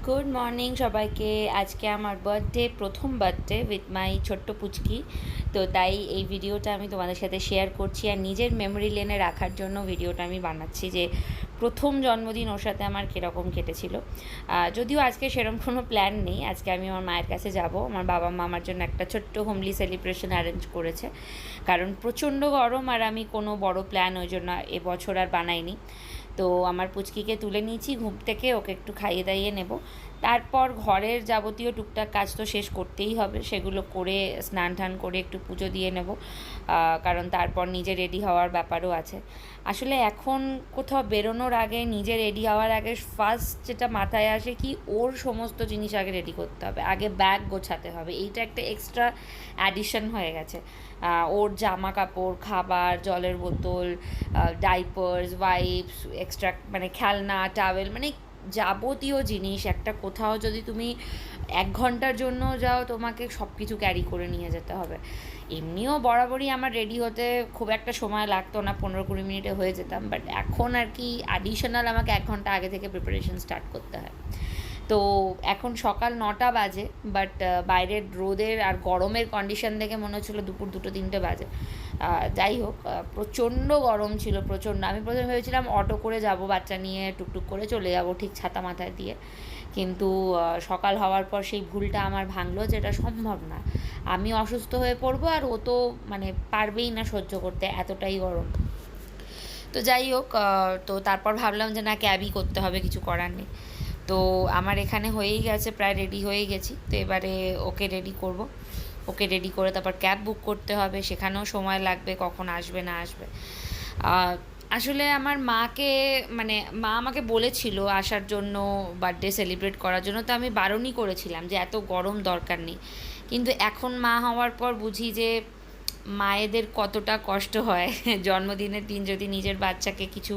Good morning সবাইকে। আজকে আমার প্রথম বার্থডে উইথ মাই ছোট্ট পুচকি। তো তাই এই ভিডিওটা আমি তোমাদের সাথে শেয়ার করছি, আর নিজের মেমোরি লেনে রাখার জন্য ভিডিওটা আমি বানাচ্ছি যে প্রথম জন্মদিন ওর সাথে আমার কীরকম কেটেছিল। যদিও আজকে সেরকম কোনো প্ল্যান নেই, আজকে আমি আমার মায়ের কাছে যাব। আমার বাবা মা আমার জন্য একটা ছোট্ট হোমলি সেলিব্রেশন অ্যারেঞ্জ করেছে, কারণ প্রচণ্ড গরম আর আমি কোনো বড় প্ল্যান ওই জন্য এবছর আর বানাইনি। তো আমার পুচকিকে তুলে নিয়েছি ঘুম থেকে, ওকে একটু খাইয়ে দাইয়ে নেব, তারপর ঘরের যাবতীয় টুকটাক কাজ তো শেষ করতেই হবে, সেগুলো করে স্নান টান করে একটু পুজো দিয়ে নেব, কারণ তারপর নিজে রেডি হওয়ার ব্যাপারও আছে। আসলে এখন কোথাও বেরোনোর আগে, নিজে রেডি হওয়ার আগে ফার্স্ট যেটা মাথায় আসে কি, ওর সমস্ত জিনিস আগে রেডি করতে হবে, আগে ব্যাগ গোছাতে হবে। এইটা একটা এক্সট্রা অ্যাডিশন হয়ে গেছে। ওর জামা কাপড়, খাবার, জলের বোতল, ডাইপার্স, ওয়াইপস, এক্সট্রা মানে খেলনা, টাওয়েল, মানে যাবতীয় জিনিস। একটা কোথাও যদি তুমি 1 ঘন্টার জন্য যাও, তোমাকে সব কিছু ক্যারি করে নিয়ে যেতে হবে। এমনিও বরাবরই আমার রেডি হতে খুব একটা সময় লাগতো না, 15-20 মিনিটে হয়ে যেতাম, বাট এখন আর কি অ্যাডিশনাল আমাকে 1 ঘন্টা আগে থেকে প্রিপারেশন স্টার্ট করতে হয়। তো এখন সকাল 9টা বাজে, বাট বাইরের রোদের আর গরমের কন্ডিশন দেখে মনে হচ্ছিলো দুপুর 2-3টে বাজে। যাই হোক, প্রচণ্ড গরম ছিল, প্রচণ্ড। আমি প্রথমে ভেবেছিলাম অটো করে যাব, বাচ্চা নিয়ে টুকটুক করে চলে যাব ঠিক ছাতা মাথায় দিয়ে, কিন্তু সকাল হওয়ার পর সেই ভুলটা আমার ভাঙলো, যেটা সম্ভব না। আমি অসুস্থ হয়ে পড়বো, আর ও তো মানে পারবেই না সহ্য করতে, এতটাই গরম। তো যাই হোক, তো তারপর ভাবলাম যে না, ক্যাবই করতে হবে, কিছু করার নেই। তো আমার এখানে হয়েই গেছে, প্রায় রেডি হয়ে গেছি। তো এবারে ওকে রেডি করব, ওকে রেডি করে তারপর ক্যাব বুক করতে হবে, সেখানেও সময় লাগবে, কখন আসবে না আসবে। আসলে আমার মাকে, মানে মা আমাকে বলেছিল আসার জন্য, বার্থডে সেলিব্রেট করার জন্য, তো আমি বারণই করেছিলাম যে এত গরম দরকার নেই। কিন্তু এখন মা হওয়ার পর বুঝি যে মায়েদের কতটা কষ্ট হয় জন্মদিনের দিন যদি নিজের বাচ্চাকে কিছু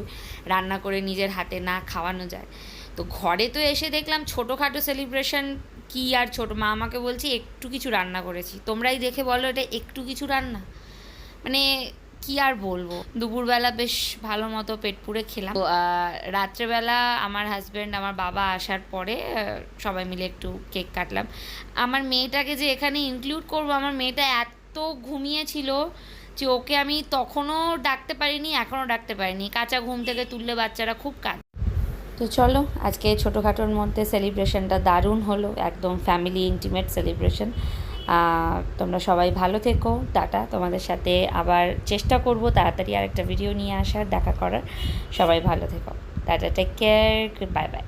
রান্না করে নিজের হাতে না খাওয়ানো যায়। তো ঘরে তো এসে দেখলাম ছোটোখাটো সেলিব্রেশন কি আর ছোটো, মা আমাকে বলছি একটু কিছু রান্না করেছি, তোমরাই দেখে বলো এটা একটু কিছু রান্না? মানে কি আর বলবো। দুপুরবেলা বেশ ভালো মতো পেট পুড়ে খেলাম। তো রাত্রেবেলা আমার হাজব্যান্ড, আমার বাবা আসার পরে সবাই মিলে একটু কেক কাটলাম। আমার মেয়েটাকে যে এখানে ইনক্লুড করবো, আমার মেয়েটা এত ঘুমিয়েছিল যে ওকে আমি তখনও ডাকতে পারিনি, এখনও ডাকতে পারিনি। কাঁচা ঘুম থেকে তুললে বাচ্চারা খুব কাঁদে। তো চলো, আজকে ছোটোখাটোর মধ্যে সেলিব্রেশনটা দারুণ হলো, একদম ফ্যামিলি ইন্টিমেট সেলিব্রেশন। তোমরা সবাই ভালো থেকো, টাটা। তোমাদের সাথে আবার চেষ্টা করব তাড়াতাড়ি আরেকটা ভিডিও নিয়ে আসার, দেখা করার। সবাই ভালো থেকো, টাটা, টেক কেয়ার, বাই বাই।